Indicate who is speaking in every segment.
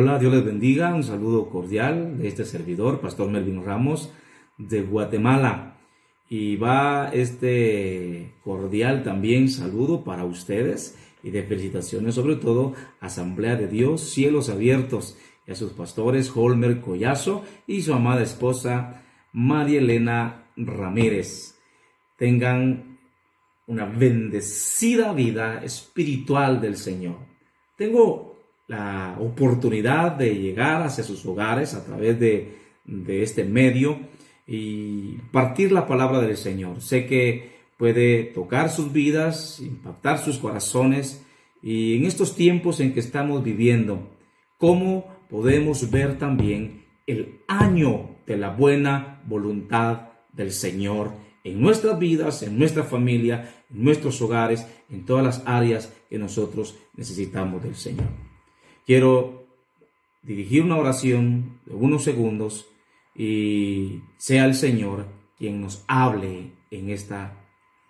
Speaker 1: Hola, Dios les bendiga. Un saludo cordial de este servidor, Pastor Melvin Ramos, de Guatemala. Y va este cordial también saludo para ustedes y de felicitaciones, sobre todo, Asamblea de Dios, Cielos Abiertos, y a sus pastores, Holmer Collazo y su amada esposa, María Elena Ramírez. Tengan una bendecida vida espiritual del Señor. Tengo la oportunidad de llegar hacia sus hogares a través de este medio y partir la palabra del Señor. Sé que puede tocar sus vidas, impactar sus corazones, y en estos tiempos en que estamos viviendo, cómo podemos ver también el año de la buena voluntad del Señor en nuestras vidas, en nuestra familia, en nuestros hogares, en todas las áreas que nosotros necesitamos del Señor. Quiero dirigir una oración de unos segundos y sea el Señor quien nos hable en esta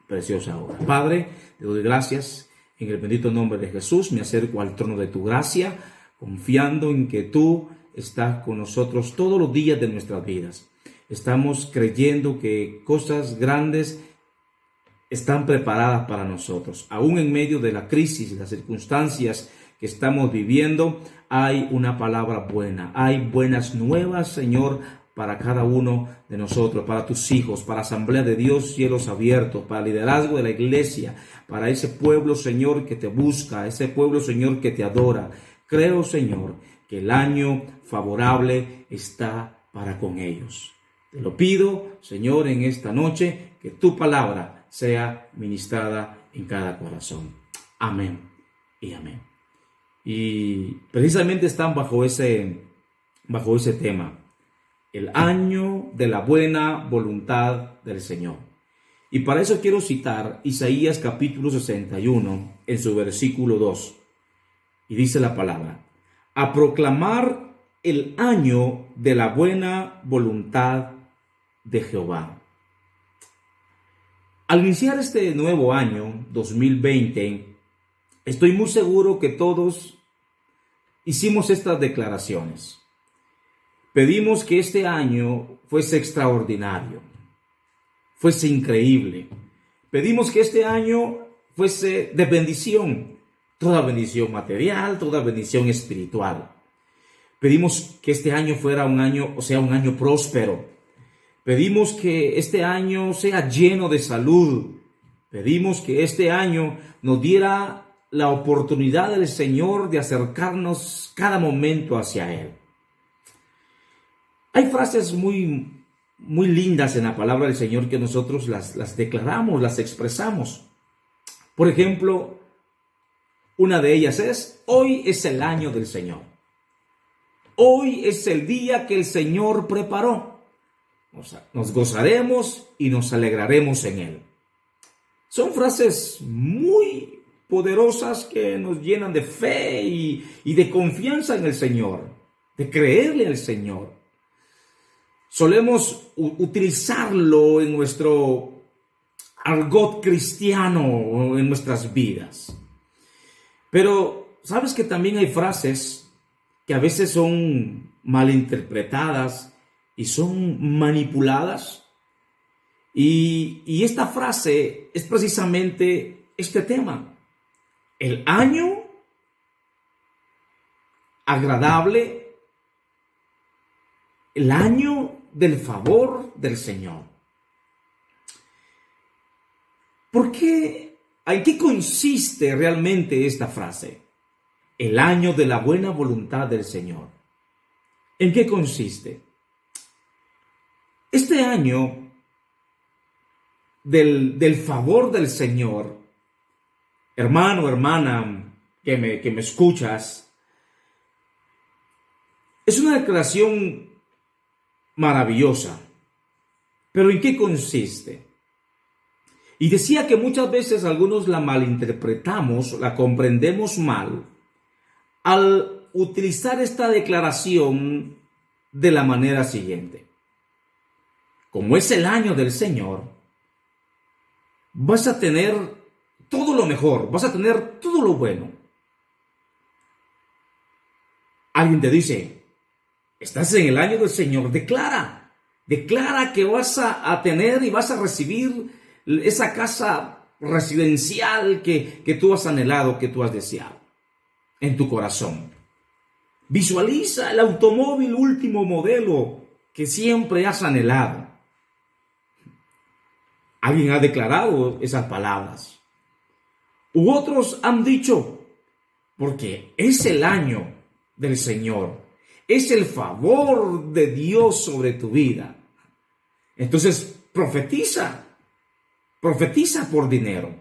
Speaker 1: preciosa hora. Padre, te doy gracias en el bendito nombre de Jesús. Me acerco al trono de tu gracia, confiando en que tú estás con nosotros todos los días de nuestras vidas. Estamos creyendo que cosas grandes están preparadas para nosotros. Aún en medio de la crisis, las circunstancias que estamos viviendo, hay una palabra buena. Hay buenas nuevas, Señor, para cada uno de nosotros, para tus hijos, para Asamblea de Dios, Cielos Abiertos, para el liderazgo de la iglesia, para ese pueblo, Señor, que te busca, ese pueblo, Señor, que te adora. Creo, Señor, que el año favorable está para con ellos. Te lo pido, Señor, en esta noche, que tu palabra sea ministrada en cada corazón. Amén y amén. Y precisamente están bajo ese tema, el año de la buena voluntad del Señor. Y para eso quiero citar Isaías capítulo 61 en su versículo 2. Y dice la palabra: a proclamar el año de la buena voluntad de Jehová. Al iniciar este nuevo año 2020, estoy muy seguro que todos hicimos estas declaraciones. Pedimos que este año fuese extraordinario, fuese increíble. Pedimos que este año fuese de bendición, toda bendición material, toda bendición espiritual. Pedimos que este año fuera un año próspero. Pedimos que este año sea lleno de salud. Pedimos que este año nos diera la oportunidad del Señor de acercarnos cada momento hacia Él. Hay frases muy lindas en la palabra del Señor que nosotros las declaramos, las expresamos. Por ejemplo, una de ellas es: hoy es el año del Señor. Hoy es el día que el Señor preparó. Nos gozaremos y nos alegraremos en Él. Son frases muy poderosas que nos llenan de fe y de confianza en el Señor, de creerle al Señor. Solemos utilizarlo en nuestro argot cristiano, en nuestras vidas. Pero, ¿sabes que también hay frases que a veces son malinterpretadas y son manipuladas? Y esta frase es precisamente este tema: el año agradable, el año del favor del Señor. ¿Por qué? ¿En qué consiste realmente esta frase? El año de la buena voluntad del Señor. ¿En qué consiste? Este año del favor del Señor, hermano, hermana, que me escuchas, es una declaración maravillosa. ¿Pero en qué consiste? Y decía que muchas veces algunos la malinterpretamos, la comprendemos mal, al utilizar esta declaración de la manera siguiente: como es el año del Señor, vas a tener todo lo mejor, vas a tener todo lo bueno. Alguien te dice, estás en el año del Señor, declara que vas a tener y vas a recibir esa casa residencial que tú has anhelado, que tú has deseado en tu corazón. Visualiza el automóvil último modelo que siempre has anhelado. Alguien ha declarado esas palabras. U otros han dicho, porque es el año del Señor, es el favor de Dios sobre tu vida. Entonces profetiza por dinero,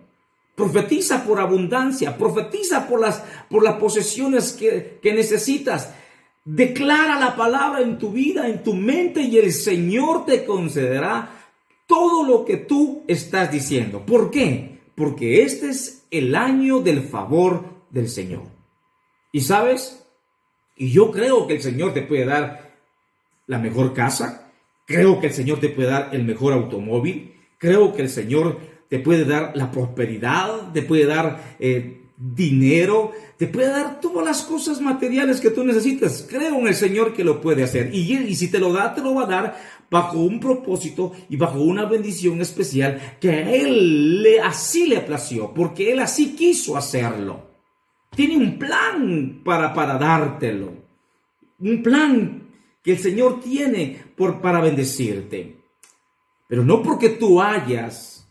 Speaker 1: profetiza por abundancia, profetiza por las posesiones que necesitas. Declara la palabra en tu vida, en tu mente, y el Señor te concederá todo lo que tú estás diciendo. ¿Por qué? Porque este es el año del favor del Señor. ¿Y sabes? Y yo creo que el Señor te puede dar la mejor casa. Creo que el Señor te puede dar el mejor automóvil. Creo que el Señor te puede dar la prosperidad, te puede dar dinero, te puede dar todas las cosas materiales que tú necesitas. Creo en el Señor que lo puede hacer. Y si te lo da, te lo va a dar bajo un propósito y bajo una bendición especial que a Él así le plació, porque Él así quiso hacerlo. Tiene un plan para dártelo. Un plan que el Señor tiene para bendecirte. Pero no porque tú hayas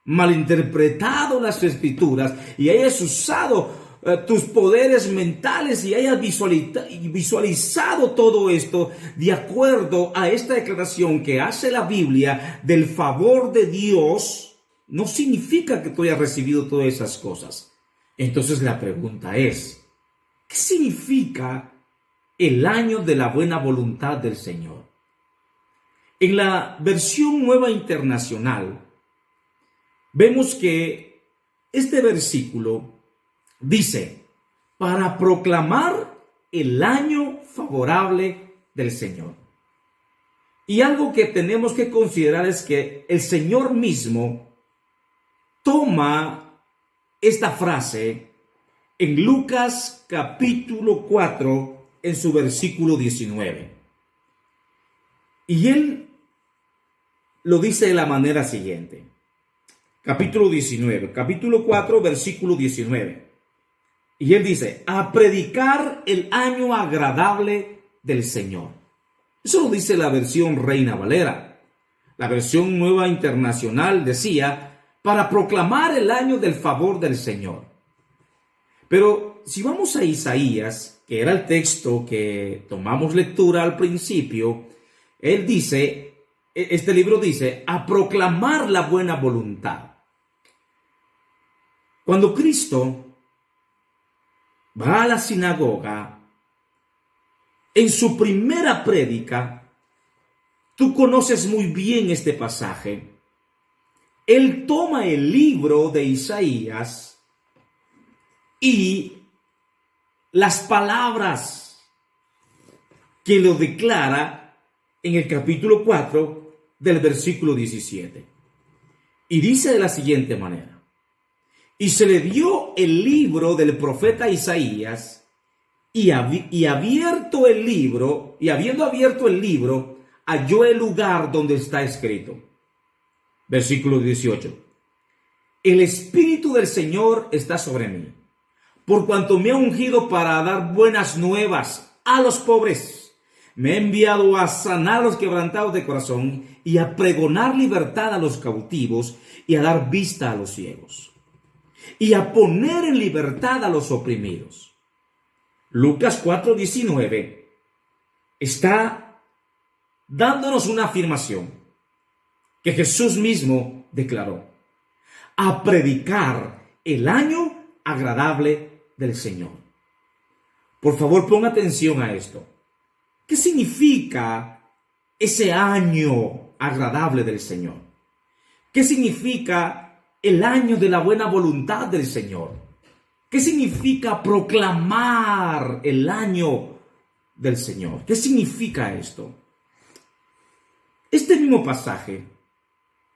Speaker 1: malinterpretado las Escrituras y hayas usado tus poderes mentales y hayas visualizado todo esto de acuerdo a esta declaración que hace la Biblia del favor de Dios, no significa que tú hayas recibido todas esas cosas. Entonces la pregunta es, ¿qué significa el año de la buena voluntad del Señor? En la versión Nueva Internacional, vemos que este versículo dice, para proclamar el año favorable del Señor. Y algo que tenemos que considerar es que el Señor mismo toma esta frase en Lucas capítulo 4, en su versículo 19. Y Él lo dice de la manera siguiente. Capítulo 4, versículo 19. Y Él dice, a predicar el año agradable del Señor. Eso lo dice la versión Reina Valera. La versión Nueva Internacional decía, para proclamar el año del favor del Señor. Pero si vamos a Isaías, que era el texto que tomamos lectura al principio, él dice, este libro dice, a proclamar la buena voluntad. Cuando Cristo va a la sinagoga, en su primera prédica, tú conoces muy bien este pasaje. Él toma el libro de Isaías y las palabras que lo declara en el capítulo 4 del versículo 17. Y dice de la siguiente manera. Y se le dio el libro del profeta Isaías, y habiendo abierto el libro, halló el lugar donde está escrito. Versículo 18. El Espíritu del Señor está sobre mí, por cuanto me ha ungido para dar buenas nuevas a los pobres. Me ha enviado a sanar a los quebrantados de corazón y a pregonar libertad a los cautivos y a dar vista a los ciegos, y a poner en libertad a los oprimidos. Lucas 4:19 está dándonos una afirmación que Jesús mismo declaró: a predicar el año agradable del Señor. Por favor, ponga atención a esto. ¿Qué significa ese año agradable del Señor? ¿Qué significa el año de la buena voluntad del Señor? ¿Qué significa proclamar el año del Señor? ¿Qué significa esto? Este mismo pasaje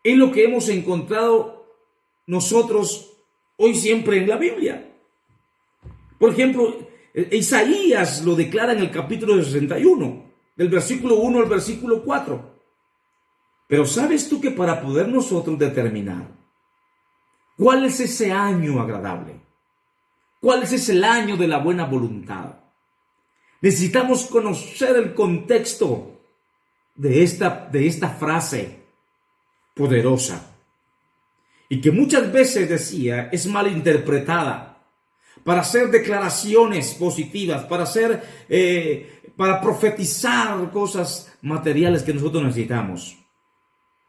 Speaker 1: es lo que hemos encontrado nosotros hoy siempre en la Biblia. Por ejemplo, Isaías lo declara en el capítulo 61, del versículo 1 al versículo 4. Pero ¿sabes tú que para poder nosotros determinar cuál es ese año agradable, cuál es ese año de la buena voluntad, necesitamos conocer el contexto de esta frase poderosa y que muchas veces, decía, es mal interpretada para hacer declaraciones positivas, para profetizar cosas materiales que nosotros necesitamos,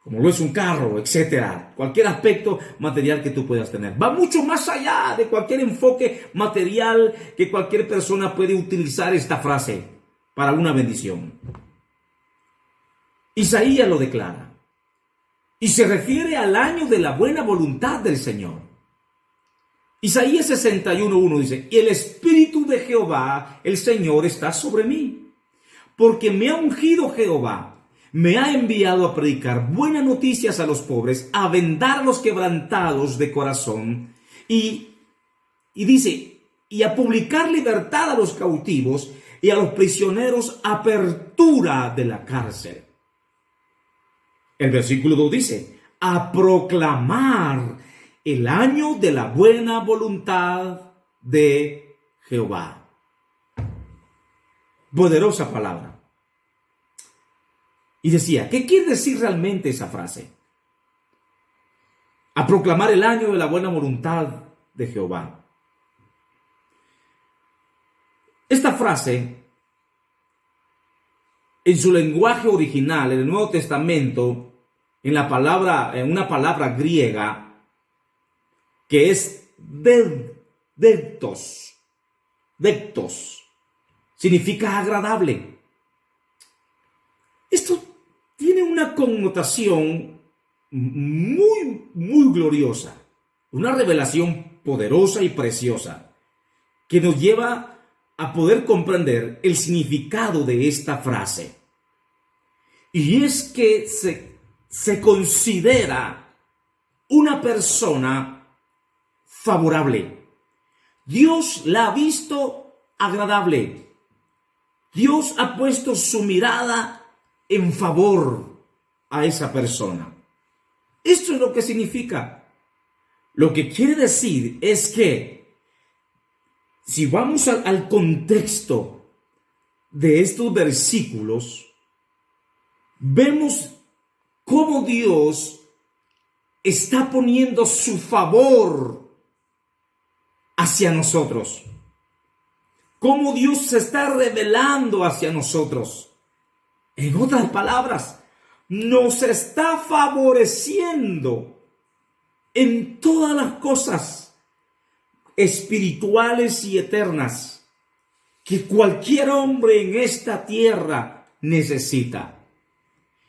Speaker 1: como lo es un carro, etcétera, cualquier aspecto material que tú puedas tener. Va mucho más allá de cualquier enfoque material que cualquier persona puede utilizar esta frase para una bendición. Isaías lo declara y se refiere al año de la buena voluntad del Señor. Isaías 61:1 dice: y el Espíritu de Jehová, el Señor, está sobre mí, porque me ha ungido Jehová. Me ha enviado a predicar buenas noticias a los pobres, a vendar a los quebrantados de corazón y dice, y a publicar libertad a los cautivos y a los prisioneros apertura de la cárcel. El versículo 2 dice, a proclamar el año de la buena voluntad de Jehová. Poderosa palabra. Y decía, ¿qué quiere decir realmente esa frase? A proclamar el año de la buena voluntad de Jehová. Esta frase, en su lenguaje original, en el Nuevo Testamento, en una palabra griega, que es dectos, significa agradable. Esto tiene una connotación muy gloriosa, una revelación poderosa y preciosa que nos lleva a poder comprender el significado de esta frase. Y es que se considera una persona favorable. Dios la ha visto agradable. Dios ha puesto su mirada en favor a esa persona. Esto es lo que significa. Lo que quiere decir es que si vamos al contexto de estos versículos, vemos cómo Dios está poniendo su favor hacia nosotros. Cómo Dios se está revelando hacia nosotros. En otras palabras, nos está favoreciendo en todas las cosas espirituales y eternas que cualquier hombre en esta tierra necesita.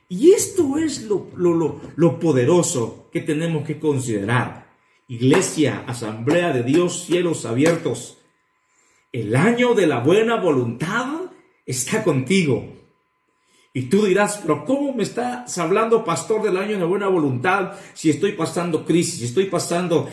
Speaker 1: Y esto es lo poderoso que tenemos que considerar. Iglesia, Asamblea de Dios, cielos abiertos. El año de la buena voluntad está contigo. Y tú dirás, pero ¿cómo me estás hablando, pastor, del año de la buena voluntad si estoy pasando crisis, estoy pasando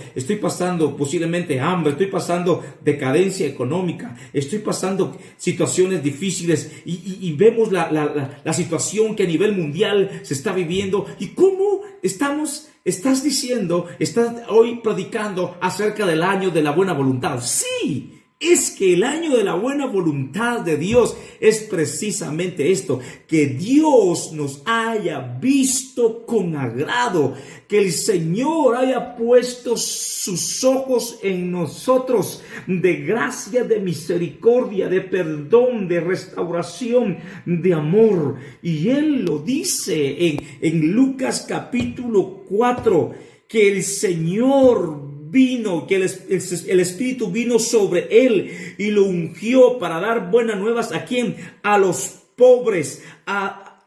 Speaker 1: posiblemente hambre, estoy pasando decadencia económica, estoy pasando situaciones difíciles y vemos la situación que a nivel mundial se está viviendo? ¿Y cómo estás diciendo, estás hoy predicando acerca del año de la buena voluntad? Sí. Es que el año de la buena voluntad de Dios es precisamente esto, que Dios nos haya visto con agrado, que el Señor haya puesto sus ojos en nosotros de gracia, de misericordia, de perdón, de restauración, de amor. Y Él lo dice en Lucas capítulo 4, que el Señor vino, que el Espíritu vino sobre él y lo ungió para dar buenas nuevas ¿a quién? A los pobres.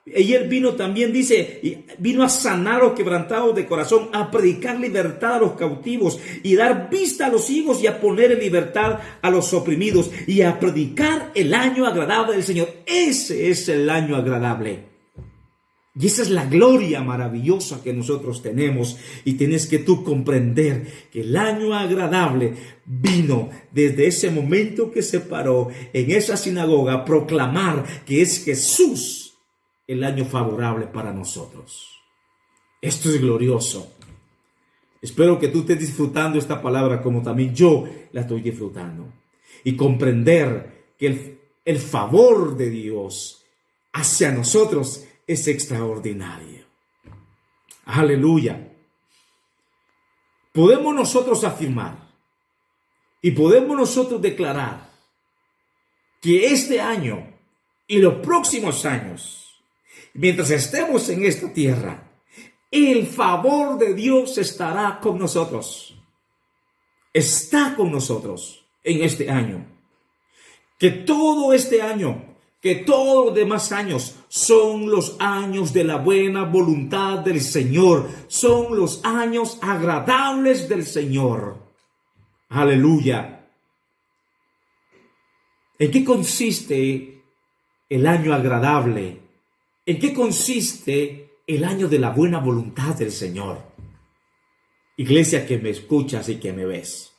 Speaker 1: Y él vino también, dice, vino a sanar a los quebrantados de corazón, a predicar libertad a los cautivos y dar vista a los ciegos y a poner en libertad a los oprimidos y a predicar el año agradable del Señor. Ese es el año agradable. Y esa es la gloria maravillosa que nosotros tenemos. Y tienes que tú comprender que el año agradable vino desde ese momento que se paró en esa sinagoga a proclamar que es Jesús el año favorable para nosotros. Esto es glorioso. Espero que tú estés disfrutando esta palabra como también yo la estoy disfrutando. Y comprender que el favor de Dios hacia nosotros es extraordinario. Aleluya. Podemos nosotros afirmar y podemos nosotros declarar que este año y los próximos años, mientras estemos en esta tierra, el favor de Dios estará con nosotros. Está con nosotros en este año. Que todo este año, que todos los demás años son los años de la buena voluntad del Señor. Son los años agradables del Señor. Aleluya. ¿En qué consiste el año agradable? ¿En qué consiste el año de la buena voluntad del Señor? Iglesia que me escuchas y que me ves.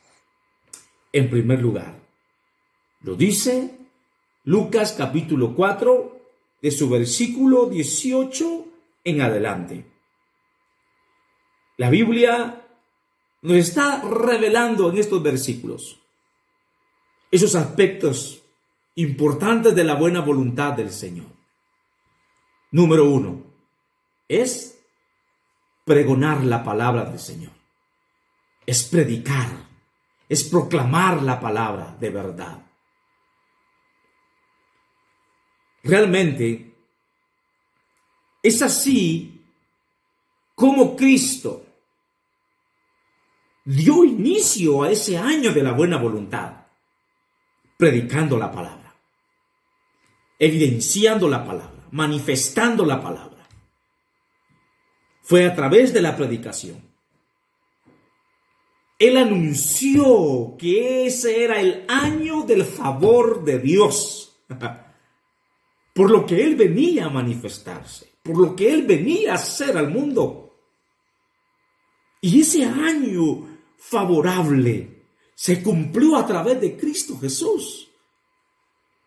Speaker 1: En primer lugar, lo dice Lucas capítulo 4, de su versículo 18 en adelante. La Biblia nos está revelando en estos versículos esos aspectos importantes de la buena voluntad del Señor. Número 1 es pregonar la palabra del Señor. Es predicar, es proclamar la palabra de verdad. Realmente es así como Cristo dio inicio a ese año de la buena voluntad, predicando la palabra, evidenciando la palabra, manifestando la palabra. Fue a través de la predicación. Él anunció que ese era el año del favor de Dios. Por lo que Él venía a manifestarse, por lo que Él venía a hacer al mundo. Y ese año favorable se cumplió a través de Cristo Jesús.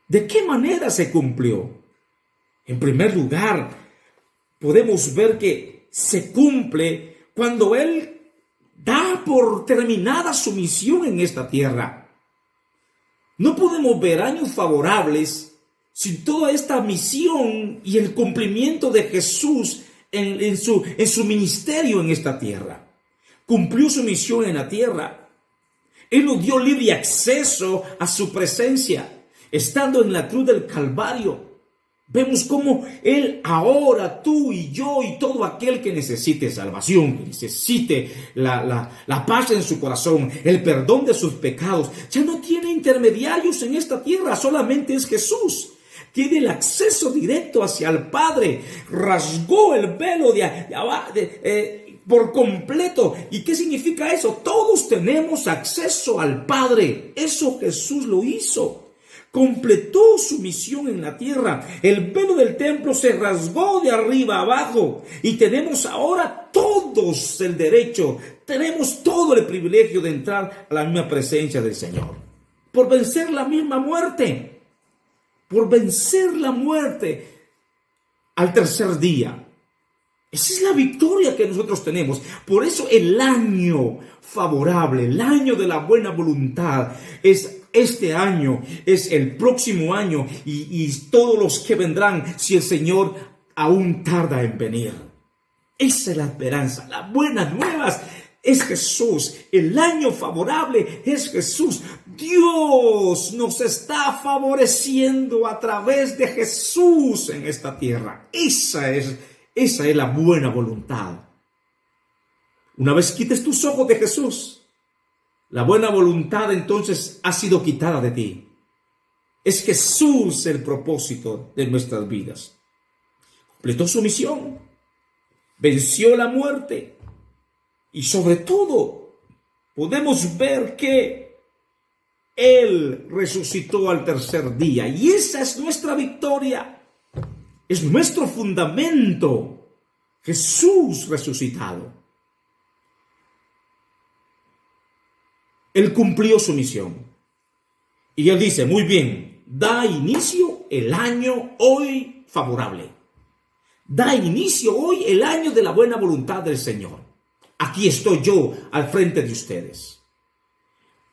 Speaker 1: ¿De qué manera se cumplió? En primer lugar, podemos ver que se cumple cuando Él da por terminada su misión en esta tierra. No podemos ver años favorables sin toda esta misión y el cumplimiento de Jesús en su ministerio en esta tierra. Cumplió su misión en la tierra. Él nos dio libre acceso a su presencia, estando en la cruz del Calvario. Vemos cómo Él ahora, tú y yo y todo aquel que necesite salvación, que necesite la paz en su corazón, el perdón de sus pecados, ya no tiene intermediarios en esta tierra, solamente es Jesús. Tiene el acceso directo hacia el Padre. Rasgó el velo por completo. ¿Y qué significa eso? Todos tenemos acceso al Padre. Eso Jesús lo hizo. Completó su misión en la tierra. El velo del templo se rasgó de arriba abajo. Y tenemos ahora todos el derecho, tenemos todo el privilegio de entrar a la misma presencia del Señor. Por vencer la misma muerte. Por vencer la muerte al tercer día. Esa es la victoria que nosotros tenemos. Por eso el año favorable, el año de la buena voluntad, es este año, es el próximo año y todos los que vendrán si el Señor aún tarda en venir. Esa es la esperanza, las buenas nuevas. Es Jesús. El año favorable es Jesús. Dios nos está favoreciendo a través de Jesús en esta tierra. Esa es la buena voluntad. Una vez quites tus ojos de Jesús, la buena voluntad entonces ha sido quitada de ti. Es Jesús el propósito de nuestras vidas. Completó su misión. Venció la muerte. Y sobre todo, podemos ver que Él resucitó al tercer día. Y esa es nuestra victoria. Es nuestro fundamento. Jesús resucitado. Él cumplió su misión. Y Él dice, muy bien, da inicio el año hoy favorable. Da inicio hoy el año de la buena voluntad del Señor. Aquí estoy yo al frente de ustedes.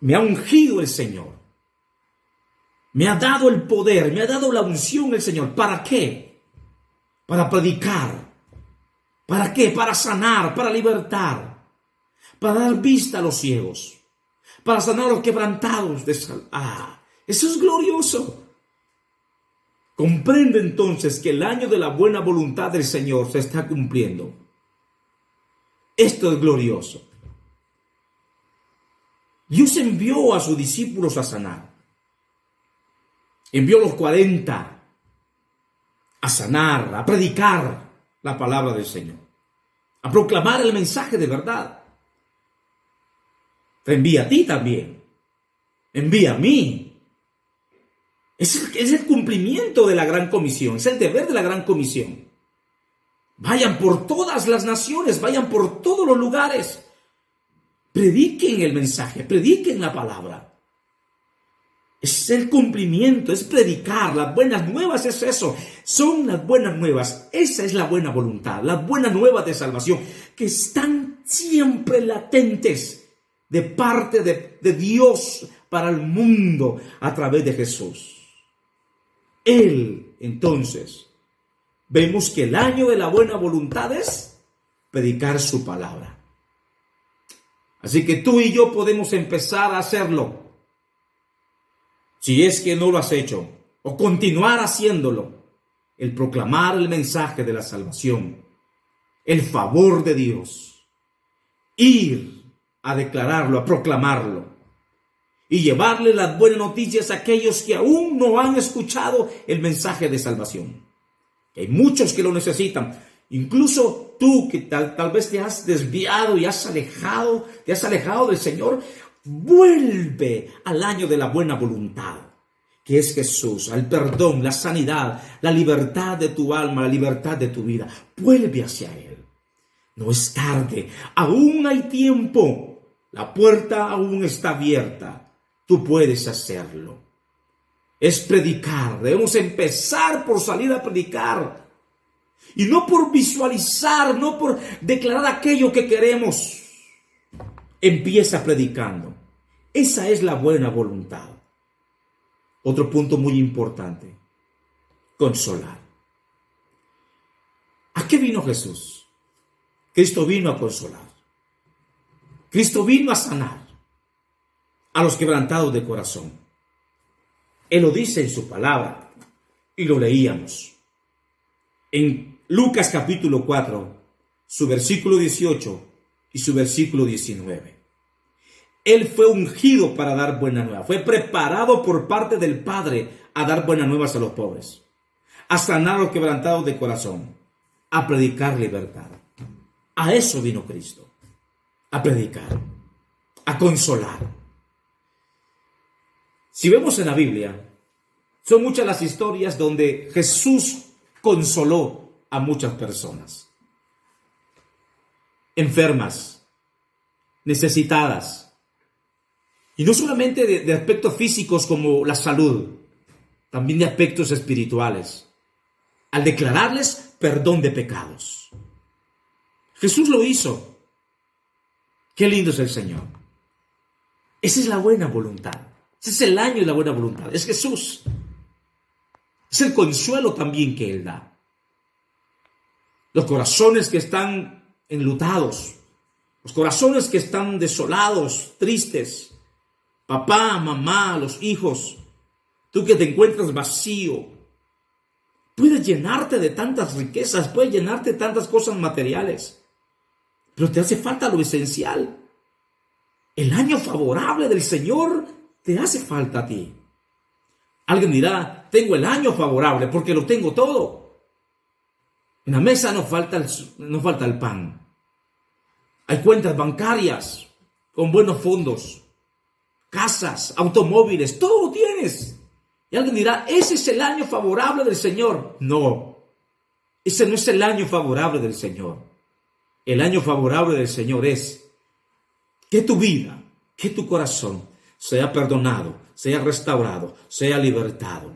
Speaker 1: Me ha ungido el Señor. Me ha dado el poder, me ha dado la unción el Señor. ¿Para qué? Para predicar. ¿Para qué? Para sanar, para libertar, para dar vista a los ciegos, para sanar a los quebrantados de salud. Eso es glorioso. Comprende entonces que el año de la buena voluntad del Señor se está cumpliendo. Esto es glorioso. Dios envió a sus discípulos a sanar. Envió a los 40 a sanar, a predicar la palabra del Señor, a proclamar el mensaje de verdad. Te envía a ti también. Envía a mí. Es el cumplimiento de la gran comisión, es el deber de la gran comisión. Vayan por todas las naciones, vayan por todos los lugares. Prediquen el mensaje, prediquen la palabra. Es el cumplimiento, es predicar. Las buenas nuevas es eso. Son las buenas nuevas. Esa es la buena voluntad. Las buenas nuevas de salvación que están siempre latentes de parte de Dios para el mundo a través de Jesús. Él, entonces, vemos que el año de la buena voluntad es predicar su palabra. Así que tú y yo podemos empezar a hacerlo. Si es que no lo has hecho, o continuar haciéndolo, el proclamar el mensaje de la salvación, el favor de Dios, ir a declararlo, a proclamarlo, y llevarle las buenas noticias a aquellos que aún no han escuchado el mensaje de salvación. Hay muchos que lo necesitan. Incluso tú que tal vez te has desviado y te has alejado del Señor, vuelve al año de la buena voluntad, que es Jesús, al perdón, la sanidad, la libertad de tu alma, la libertad de tu vida. Vuelve hacia Él. No es tarde, aún hay tiempo. La puerta aún está abierta. Tú puedes hacerlo. Es predicar. Debemos empezar por salir a predicar. Y no por visualizar, no por declarar aquello que queremos. Empieza predicando. Esa es la buena voluntad. Otro punto muy importante. Consolar. ¿A qué vino Jesús? Cristo vino a consolar. Cristo vino a sanar a los quebrantados de corazón. Él lo dice en su palabra y lo leíamos. En Lucas capítulo 4, su versículo 18 y su versículo 19. Él fue ungido para dar buenas nuevas. Fue preparado por parte del Padre a dar buenas nuevas a los pobres, a sanar a los quebrantados de corazón, a predicar libertad. A eso vino Cristo, a predicar, a consolar. Si vemos en la Biblia, son muchas las historias donde Jesús consoló a muchas personas. Enfermas, necesitadas. Y no solamente de aspectos físicos como la salud, también de aspectos espirituales. Al declararles perdón de pecados. Jesús lo hizo. Qué lindo es el Señor. Esa es la buena voluntad. Ese es el año de la buena voluntad. Es Jesús. Es el consuelo también que Él da. Los corazones que están enlutados. Los corazones que están desolados, tristes. Papá, mamá, los hijos. Tú que te encuentras vacío. Puedes llenarte de tantas riquezas. Puedes llenarte de tantas cosas materiales. Pero te hace falta lo esencial. El año favorable del Señor te hace falta a ti. Alguien dirá, tengo el año favorable porque lo tengo todo. En la mesa no falta el pan. Hay cuentas bancarias con buenos fondos, casas, automóviles, todo lo tienes. Y alguien dirá, ese es el año favorable del Señor. No, Ese no es el año favorable del Señor. El año favorable del Señor es que tu vida, que tu corazón sea perdonado, sea restaurado, sea libertado.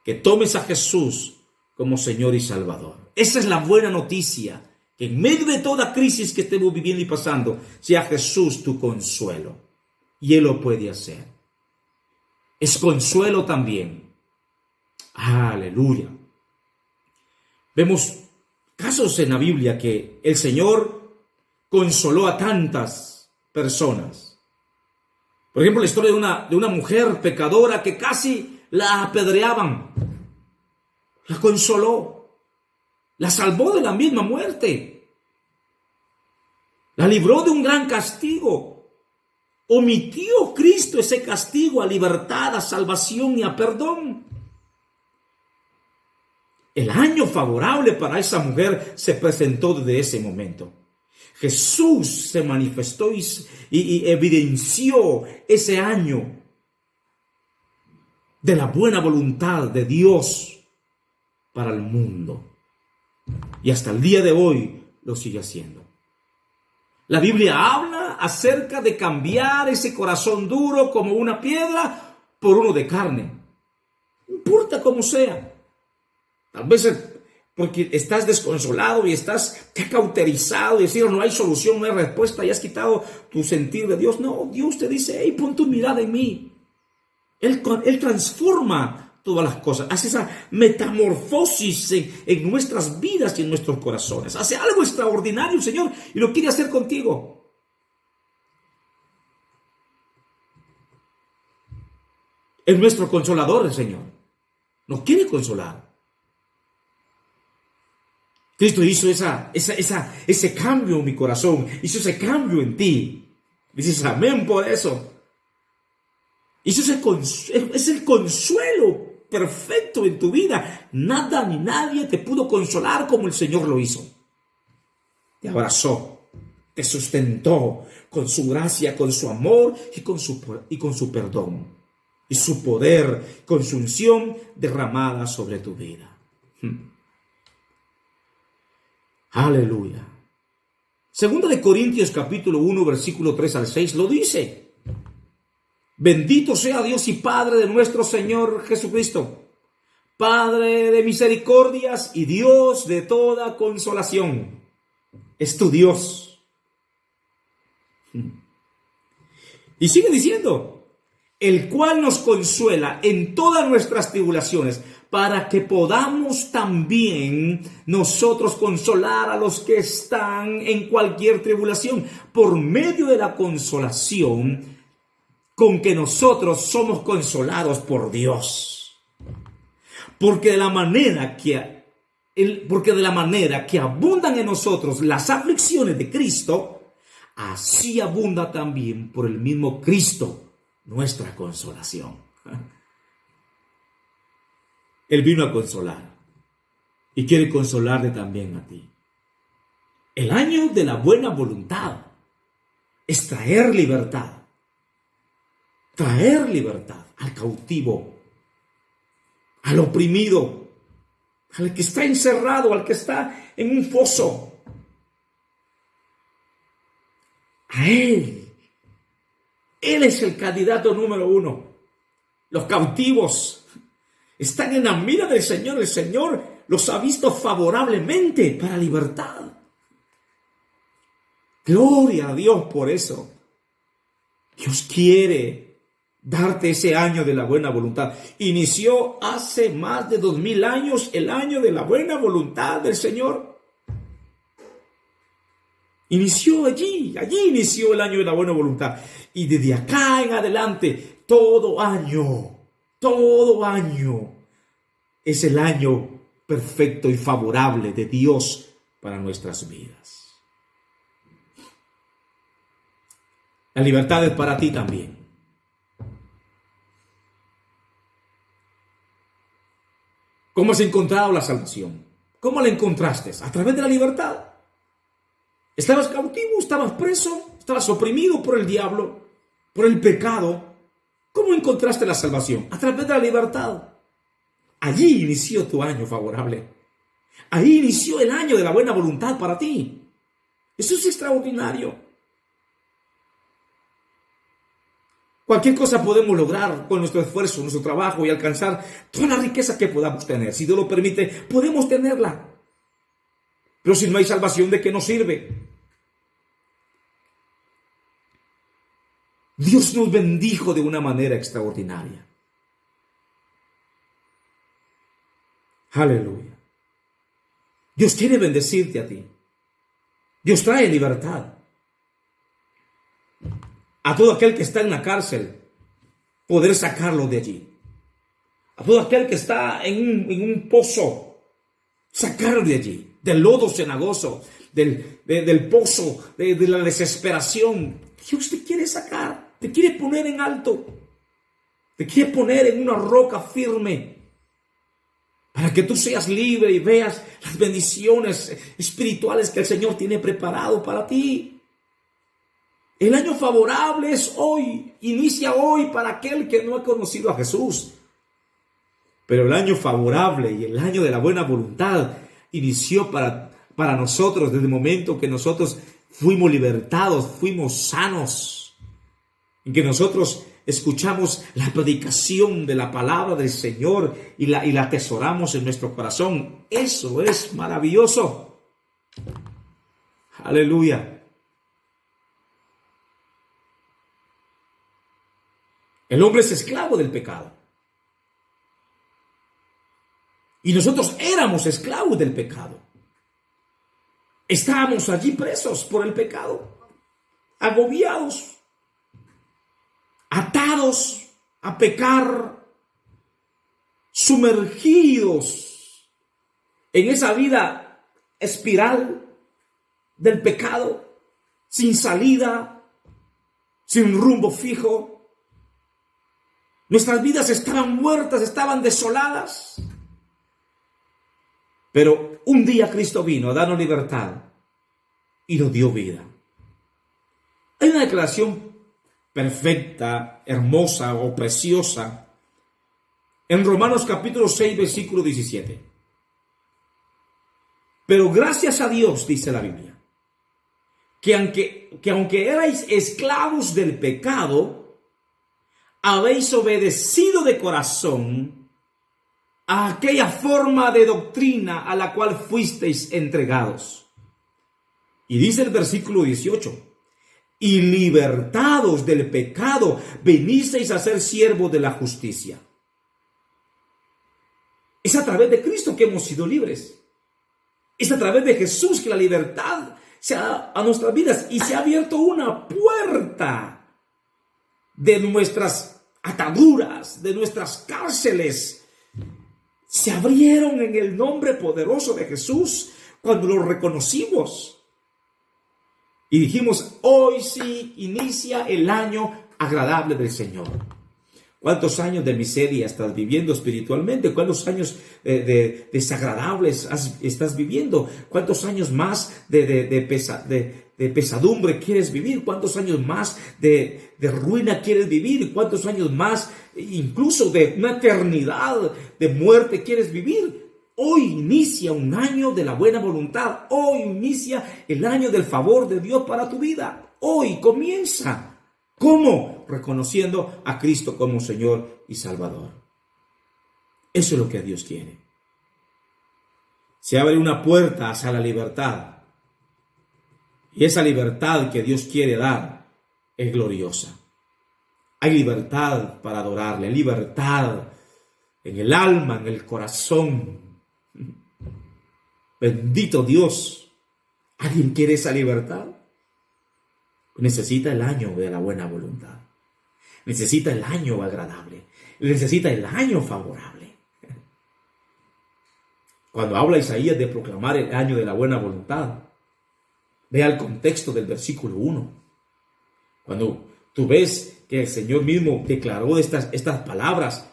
Speaker 1: Que tomes a Jesús como Señor y Salvador. Esa es la buena noticia. Que en medio de toda crisis que estemos viviendo y pasando, sea Jesús tu consuelo. Y Él lo puede hacer. Es consuelo también. Aleluya. Vemos casos en la Biblia que el Señor consoló a tantas personas. Por ejemplo, la historia de una mujer pecadora que casi la apedreaban. La consoló. La salvó de la misma muerte. La libró de un gran castigo. Omitió Cristo ese castigo a libertad, a salvación y a perdón. El año favorable para esa mujer se presentó desde ese momento. Jesús se manifestó y evidenció ese año de la buena voluntad de Dios para el mundo. Y hasta el día de hoy lo sigue haciendo. La Biblia habla acerca de cambiar ese corazón duro como una piedra por uno de carne. No importa cómo sea. Tal vez porque estás desconsolado y estás cauterizado y decir no hay solución, no hay respuesta y has quitado tu sentir de Dios. No, Dios te dice, hey, pon tu mirada en mí. Él transforma todas las cosas, hace esa metamorfosis en nuestras vidas y en nuestros corazones. Hace algo extraordinario el Señor y lo quiere hacer contigo. Es nuestro consolador el Señor. Nos quiere consolar. Cristo hizo ese cambio en mi corazón, hizo ese cambio en ti. Dices amén por eso. Hizo es el consuelo perfecto en tu vida. Nada ni nadie te pudo consolar como el Señor lo hizo. Te abrazó, te sustentó con su gracia, con su amor y con su perdón. Y su poder, con su unción derramada sobre tu vida. Aleluya. Segunda de Corintios capítulo 1 versículo 3 al 6 lo dice. Bendito sea Dios y Padre de nuestro Señor Jesucristo, Padre de misericordias y Dios de toda consolación. Es tu Dios. Y sigue diciendo, el cual nos consuela en todas nuestras tribulaciones, para que podamos también nosotros consolar a los que están en cualquier tribulación, por medio de la consolación con que nosotros somos consolados por Dios. Porque de la manera que abundan en nosotros las aflicciones de Cristo, así abunda también por el mismo Cristo nuestra consolación. Él vino a consolar y quiere consolarte también a ti. El año de la buena voluntad es traer libertad al cautivo, al oprimido, al que está encerrado, al que está en un foso. A Él es el candidato número 1. Los cautivos están en la mira del Señor. El Señor los ha visto favorablemente para libertad. Gloria a Dios por eso. Dios quiere darte ese año de la buena voluntad. Inició hace más de 2000 años el año de la buena voluntad del Señor. Inició allí inició el año de la buena voluntad. Y desde acá en adelante, todo año es el año perfecto y favorable de Dios para nuestras vidas. La libertad es para ti también. ¿Cómo has encontrado la salvación? ¿Cómo la encontraste? A través de la libertad. ¿Estabas cautivo? ¿Estabas preso? ¿Estabas oprimido por el diablo? ¿Por el pecado? ¿Cómo encontraste la salvación? A través de la libertad. Allí inició tu año favorable. Ahí inició el año de la buena voluntad para ti. Eso es extraordinario. Cualquier cosa podemos lograr con nuestro esfuerzo, nuestro trabajo y alcanzar toda la riqueza que podamos tener. Si Dios lo permite, podemos tenerla. Pero si no hay salvación, ¿de qué nos sirve? Dios nos bendijo de una manera extraordinaria. Aleluya. Dios quiere bendecirte a ti. Dios trae libertad. A todo aquel que está en la cárcel, poder sacarlo de allí. A todo aquel que está en un pozo, sacarlo de allí, del lodo cenagoso, del pozo, de la desesperación. Dios te quiere sacar, te quiere poner en alto, te quiere poner en una roca firme, para que tú seas libre y veas las bendiciones espirituales que el Señor tiene preparado para ti. El año favorable es hoy, inicia hoy para aquel que no ha conocido a Jesús. Pero el año favorable y el año de la buena voluntad inició para nosotros desde el momento que nosotros fuimos libertados, fuimos sanos, en que nosotros escuchamos la predicación de la palabra del Señor y la atesoramos en nuestro corazón. Eso es maravilloso. Aleluya. El hombre es esclavo del pecado. Y nosotros éramos esclavos del pecado. Estábamos allí presos por el pecado, agobiados, atados a pecar, sumergidos en esa vida espiral del pecado, sin salida, sin rumbo fijo. Nuestras vidas estaban muertas, estaban desoladas. Pero un día Cristo vino a darnos libertad y nos dio vida. Hay una declaración perfecta, hermosa o preciosa en Romanos capítulo 6, versículo 17. Pero gracias a Dios, dice la Biblia, que aunque erais esclavos del pecado, habéis obedecido de corazón a aquella forma de doctrina a la cual fuisteis entregados. Y dice el versículo 18, y libertados del pecado, venisteis a ser siervos de la justicia. Es a través de Cristo que hemos sido libres. Es a través de Jesús que la libertad se ha dado a nuestras vidas y se ha abierto una puerta de nuestras ataduras, de nuestras cárceles. Se abrieron en el nombre poderoso de Jesús cuando lo reconocimos. Y dijimos, hoy sí inicia el año agradable del Señor. ¿Cuántos años de miseria estás viviendo espiritualmente? ¿Cuántos años de desagradables estás viviendo? ¿Cuántos años más de pesadumbre quieres vivir? ¿Cuántos años más de ruina quieres vivir? ¿Cuántos años más incluso de una eternidad de muerte quieres vivir? Hoy inicia un año de la buena voluntad. Hoy inicia el año del favor de Dios para tu vida. Hoy comienza. ¿Cómo? Reconociendo a Cristo como Señor y Salvador. Eso es lo que Dios quiere. Se abre una puerta hacia la libertad. Y esa libertad que Dios quiere dar es gloriosa. Hay libertad para adorarle, libertad en el alma, en el corazón. Bendito Dios. ¿Alguien quiere esa libertad? Necesita el año de la buena voluntad. Necesita el año agradable. Necesita el año favorable. Cuando habla Isaías de proclamar el año de la buena voluntad, vea el contexto del versículo 1. Cuando tú ves que el Señor mismo declaró estas palabras,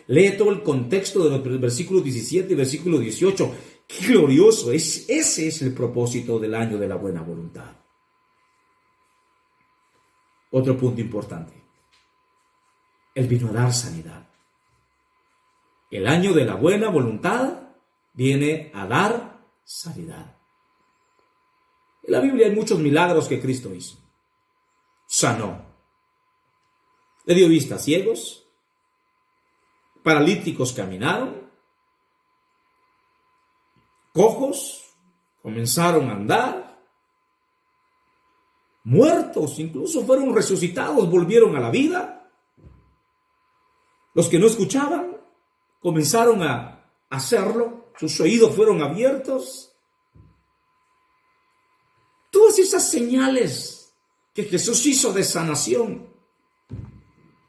Speaker 1: lee todo el contexto de los versículos 17 y versículo 18. ¡Qué glorioso! Ese es el propósito del año de la buena voluntad. Otro punto importante. Él vino a dar sanidad. El año de la buena voluntad viene a dar sanidad. En la Biblia hay muchos milagros que Cristo hizo. Sanó. Le dio vista a ciegos, paralíticos caminaron, cojos comenzaron a andar, muertos incluso fueron resucitados, volvieron a la vida. Los que no escuchaban comenzaron a hacerlo, sus oídos fueron abiertos. Todas esas señales que Jesús hizo de sanación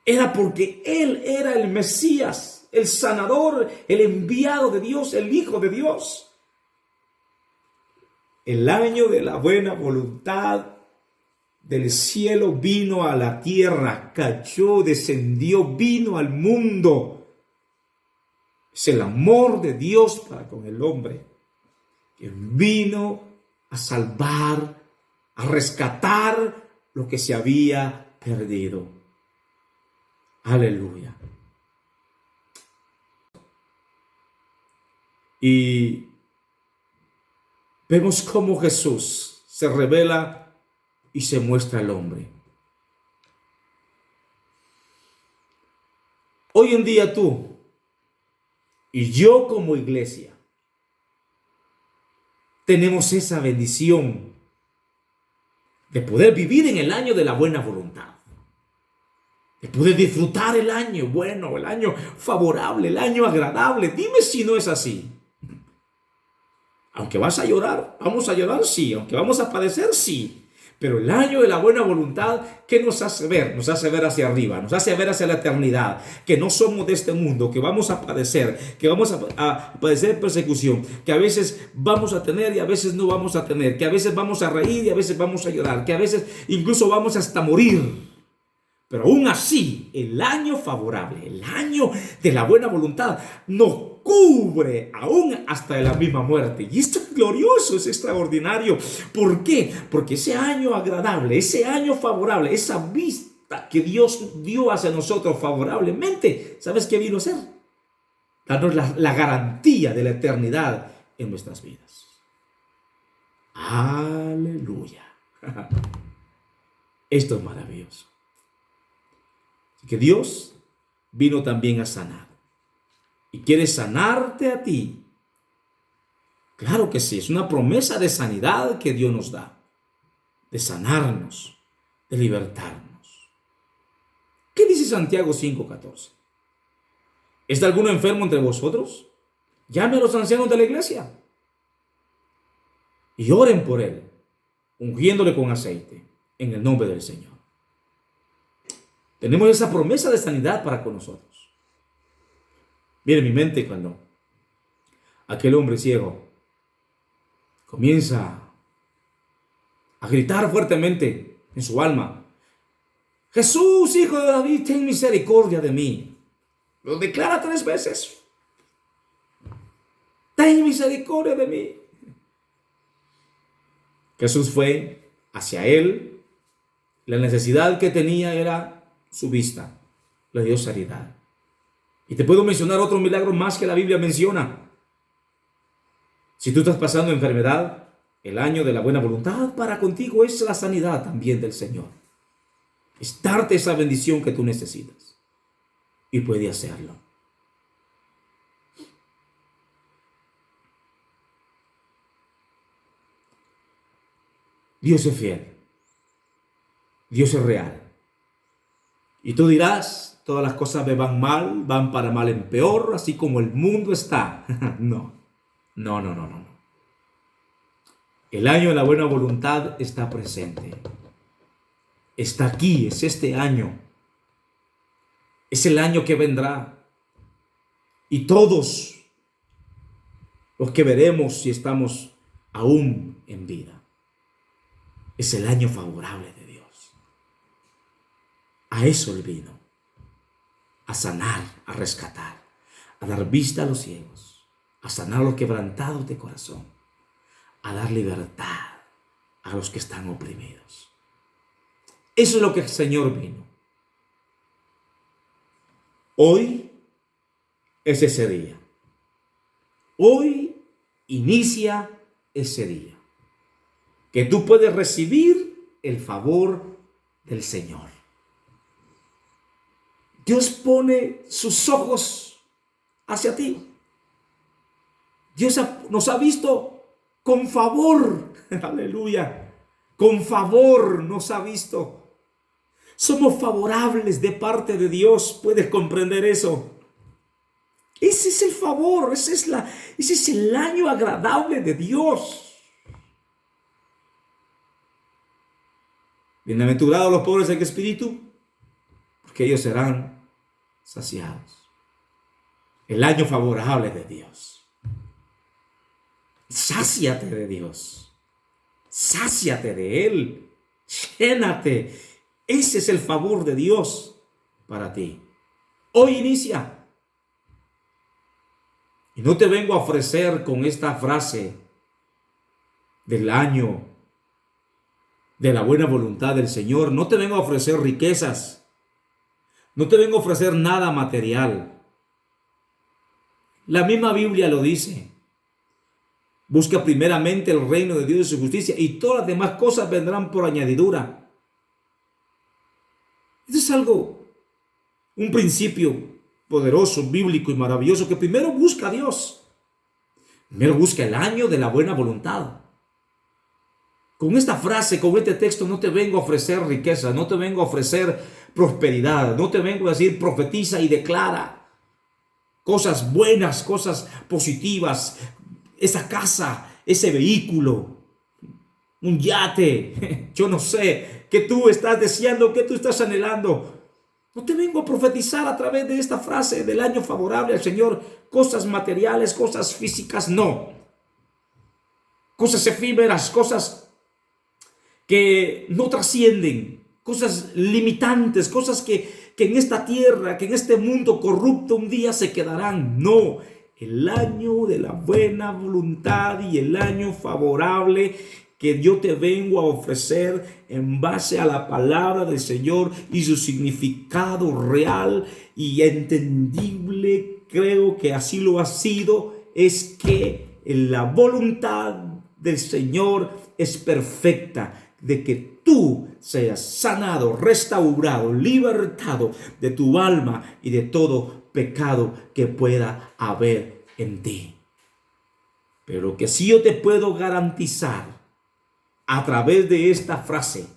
Speaker 1: era porque Él era el Mesías, el sanador, el enviado de Dios, el Hijo de Dios. El año de la buena voluntad del cielo vino a la tierra, cayó, descendió, vino al mundo. Es el amor de Dios para con el hombre, que vino a salvar, a rescatar lo que se había perdido. Aleluya. Y vemos cómo Jesús se revela y se muestra al hombre. Hoy en día tú y yo como iglesia tenemos esa bendición de poder vivir en el año de la buena voluntad, de poder disfrutar el año bueno, el año favorable, el año agradable. Dime si no es así. Aunque vas a llorar, vamos a llorar, sí. Aunque vamos a padecer, sí. Pero el año de la buena voluntad, ¿qué nos hace ver? Nos hace ver hacia arriba, nos hace ver hacia la eternidad, que no somos de este mundo, que vamos a padecer, que vamos a padecer persecución, que a veces vamos a tener y a veces no vamos a tener, que a veces vamos a reír y a veces vamos a llorar, que a veces incluso vamos hasta morir. Pero aún así, el año favorable, el año de la buena voluntad, nos cubre aún hasta de la misma muerte. Y esto es glorioso, es extraordinario. ¿Por qué? Porque ese año agradable, ese año favorable, esa vista que Dios dio hacia nosotros favorablemente, ¿sabes qué vino a hacer? Darnos la garantía de la eternidad en nuestras vidas. Aleluya. Esto es maravilloso. Que Dios vino también a sanar y quiere sanarte a ti. Claro que sí, es una promesa de sanidad que Dios nos da, de sanarnos, de libertarnos. ¿Qué dice Santiago 5:14? ¿Está alguno enfermo entre vosotros? Llame a los ancianos de la iglesia y oren por él, ungiéndole con aceite en el nombre del Señor. Tenemos esa promesa de sanidad para con nosotros. Mire mi mente cuando aquel hombre ciego comienza a gritar fuertemente en su alma: Jesús, hijo de David, ten misericordia de mí. Lo declara 3 veces. Ten misericordia de mí. Jesús fue hacia él. La necesidad que tenía era su vista, le dio sanidad. Y te puedo mencionar otro milagro más que la Biblia menciona. Si tú estás pasando enfermedad, el año de la buena voluntad para contigo es la sanidad también del Señor. Es darte esa bendición que tú necesitas. Y puede hacerlo. Dios es fiel. Dios es real. Y tú dirás, todas las cosas me van mal, van para mal en peor, así como el mundo está. No. El año de la buena voluntad está presente. Está aquí, es este año. Es el año que vendrá. Y todos los que veremos si estamos aún en vida, es el año favorable de Dios. A eso Él vino, a sanar, a rescatar, a dar vista a los ciegos, a sanar a los quebrantados de corazón, a dar libertad a los que están oprimidos. Eso es lo que el Señor vino. Hoy es ese día. Hoy inicia ese día. Que tú puedes recibir el favor del Señor. Dios pone sus ojos hacia ti. Dios nos ha visto con favor. Aleluya. Con favor nos ha visto. Somos favorables de parte de Dios. ¿Puedes comprender eso? Ese es el favor. Ese es el año agradable de Dios. Bienaventurados los pobres en espíritu, porque ellos serán saciados. El año favorable de Dios. Sáciate de Dios. Sáciate de Él. Llénate. Ese es el favor de Dios para ti. Hoy inicia. Y no te vengo a ofrecer con esta frase del año de la buena voluntad del Señor. No te vengo a ofrecer riquezas. No te vengo a ofrecer nada material. La misma Biblia lo dice. Busca primeramente el reino de Dios y su justicia, y todas las demás cosas vendrán por añadidura. Esto es algo, un principio poderoso, bíblico y maravilloso, que primero busca a Dios. Primero busca el año de la buena voluntad. Con esta frase, con este texto, no te vengo a ofrecer riqueza, no te vengo a ofrecer prosperidad, no te vengo a decir profetiza y declara cosas buenas, cosas positivas, esa casa, ese vehículo, un yate, yo no sé, que tú estás deseando, que tú estás anhelando. No te vengo a profetizar a través de esta frase del año favorable al Señor, cosas materiales, cosas físicas, no. Cosas efímeras, cosas que no trascienden, cosas limitantes, cosas que en esta tierra, que en este mundo corrupto un día se quedarán. No, el año de la buena voluntad y el año favorable que yo te vengo a ofrecer en base a la palabra del Señor y su significado real y entendible, creo que así lo ha sido, es que la voluntad del Señor es perfecta, de que tú seas sanado, restaurado, libertado de tu alma y de todo pecado que pueda haber en ti. Pero lo que sí yo te puedo garantizar a través de esta frase,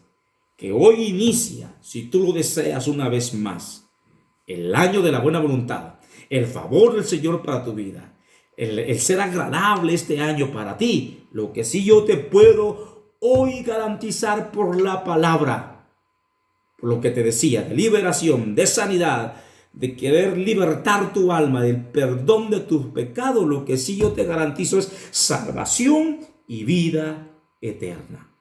Speaker 1: que hoy inicia, si tú lo deseas una vez más, el año de la buena voluntad, el favor del Señor para tu vida, el ser agradable este año para ti, lo que sí yo te puedo hoy garantizar por la palabra, por lo que te decía, de liberación, de sanidad, de querer libertar tu alma del perdón de tus pecados, lo que sí yo te garantizo es salvación y vida eterna.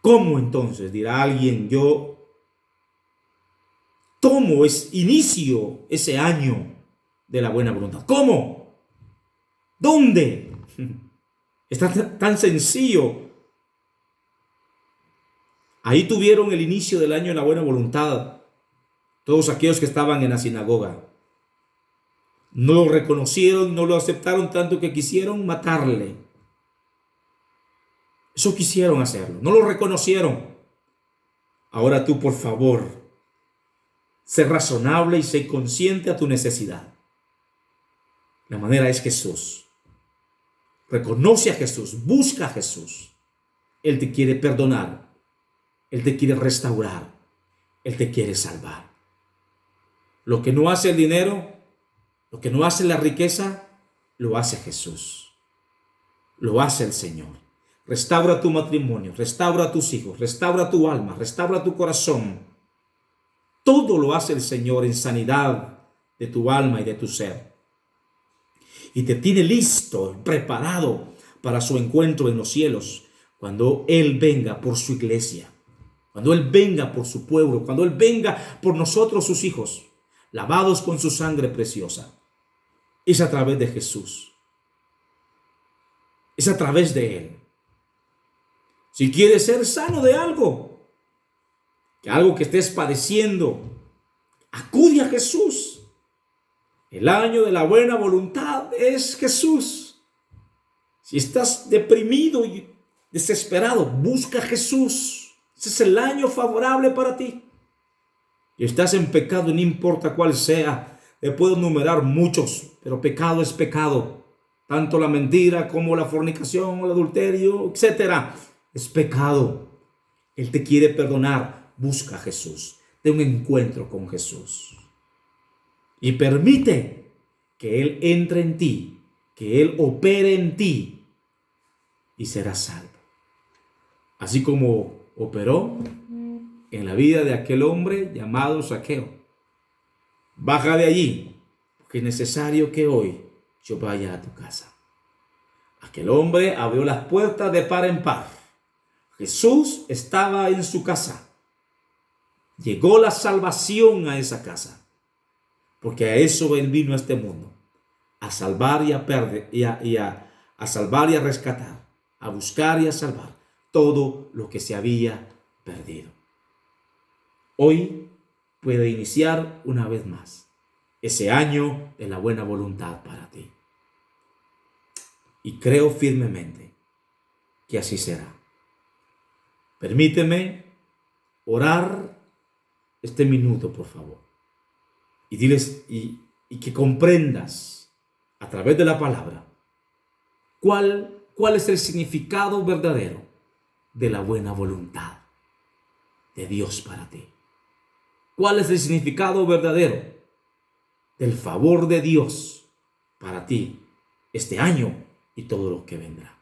Speaker 1: ¿Cómo entonces? Dirá alguien, yo inicio ese año de la buena voluntad. ¿Cómo? ¿Dónde? Está tan sencillo. Ahí tuvieron el inicio del año de la buena voluntad todos aquellos que estaban en la sinagoga. No lo reconocieron, no lo aceptaron, tanto que quisieron matarle. Eso quisieron hacerlo, no lo reconocieron. Ahora tú, por favor, sé razonable y sé consciente a tu necesidad. La manera es Jesús. Reconoce a Jesús, busca a Jesús. Él te quiere perdonar, Él te quiere restaurar, Él te quiere salvar. Lo que no hace el dinero, lo que no hace la riqueza, lo hace Jesús. Lo hace el Señor. Restaura tu matrimonio, restaura a tus hijos, restaura tu alma, restaura tu corazón. Todo lo hace el Señor en sanidad de tu alma y de tu ser. Y te tiene listo, preparado para su encuentro en los cielos, cuando Él venga por su iglesia, cuando Él venga por su pueblo, cuando Él venga por nosotros sus hijos, lavados con su sangre preciosa. Es a través de Jesús. Es a través de Él. Si quieres ser sano de algo que estés padeciendo, acude a Jesús. El año de la buena voluntad es Jesús. Si estás deprimido y desesperado, busca a Jesús. Ese es el año favorable para ti. Si estás en pecado, no importa cuál sea, le puedo enumerar muchos, pero pecado es pecado. Tanto la mentira como la fornicación, el adulterio, etcétera, es pecado. Él te quiere perdonar. Busca a Jesús. Ten un encuentro con Jesús. Y permite que Él entre en ti, que Él opere en ti y serás salvo. Así como operó en la vida de aquel hombre llamado Zaqueo. Baja de allí, porque es necesario que hoy yo vaya a tu casa. Aquel hombre abrió las puertas de par en par. Jesús estaba en su casa. Llegó la salvación a esa casa, porque a eso Él vino a este mundo, a salvar y a perder, a salvar y a rescatar, a buscar y a salvar todo lo que se había perdido. Hoy puede iniciar una vez más ese año de la buena voluntad para ti. Y creo firmemente que así será. Permíteme orar este minuto, por favor. Y diles, y que comprendas a través de la palabra cuál es el significado verdadero de la buena voluntad de Dios para ti. ¿Cuál es el significado verdadero del favor de Dios para ti este año y todo lo que vendrá?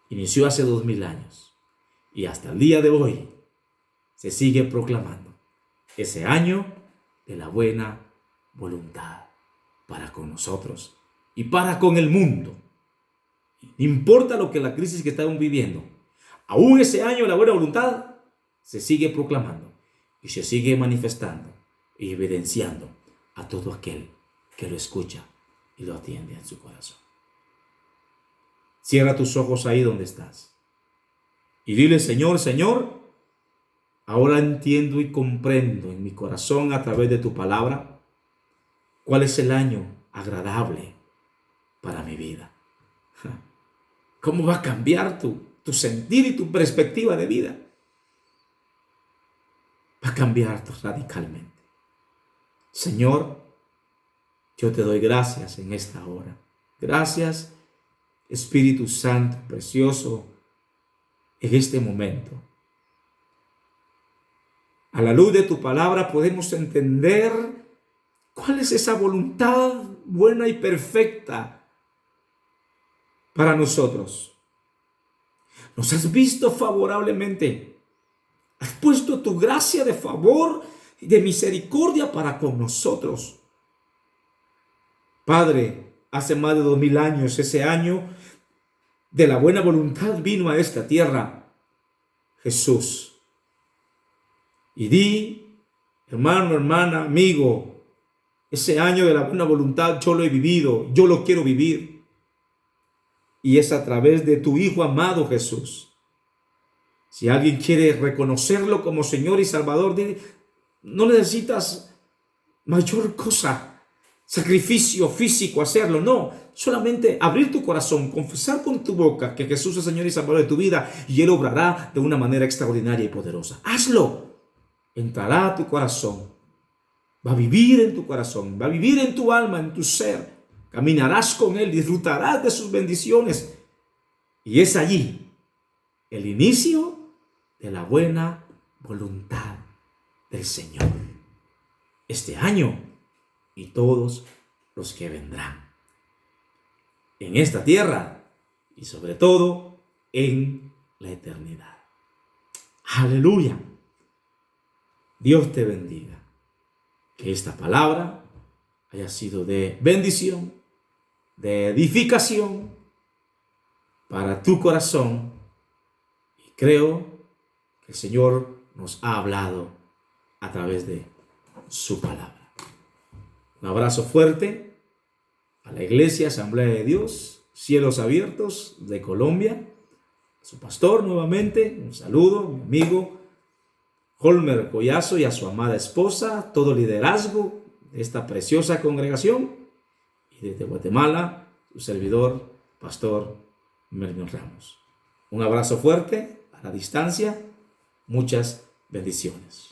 Speaker 1: Inició hace 2000 años y hasta el día de hoy se sigue proclamando ese año de la buena voluntad para con nosotros y para con el mundo. No importa lo que la crisis que estamos viviendo, aún ese año de la buena voluntad se sigue proclamando y se sigue manifestando y evidenciando a todo aquel que lo escucha y lo atiende en su corazón. Cierra tus ojos ahí donde estás y dile: Señor, Señor, ahora entiendo y comprendo en mi corazón a través de tu palabra cuál es el año agradable para mi vida. ¿Cómo va a cambiar tu sentir y tu perspectiva de vida? Va a cambiar radicalmente. Señor, yo te doy gracias en esta hora. Gracias, Espíritu Santo, precioso, en este momento. A la luz de tu palabra podemos entender cuál es esa voluntad buena y perfecta para nosotros. Nos has visto favorablemente. Has puesto tu gracia de favor y de misericordia para con nosotros. Padre, hace más de 2000 años, ese año de la buena voluntad vino a esta tierra Jesús. Y di, hermano, hermana, amigo, ese año de la buena voluntad yo lo he vivido, yo lo quiero vivir. Y es a través de tu Hijo amado Jesús. Si alguien quiere reconocerlo como Señor y Salvador, dile, no necesitas mayor cosa, sacrificio físico, hacerlo. No, solamente abrir tu corazón, confesar con tu boca que Jesús es Señor y Salvador de tu vida y Él obrará de una manera extraordinaria y poderosa. Hazlo. Entrará a tu corazón. Va a vivir en tu corazón, va a vivir en tu alma, en tu ser. Caminarás con Él, disfrutarás de sus bendiciones. Y es allí el inicio de la buena voluntad del Señor. Este año y todos los que vendrán. En esta tierra y sobre todo en la eternidad. Aleluya. Dios te bendiga. Que esta palabra haya sido de bendición, de edificación para tu corazón. Y creo que el Señor nos ha hablado a través de su palabra. Un abrazo fuerte a la Iglesia Asamblea de Dios, Cielos Abiertos de Colombia. A su pastor nuevamente, un saludo, mi amigo Holmer Collazo, y a su amada esposa, todo liderazgo de esta preciosa congregación y desde Guatemala, su servidor, Pastor Melvin Ramos. Un abrazo fuerte a la distancia. Muchas bendiciones.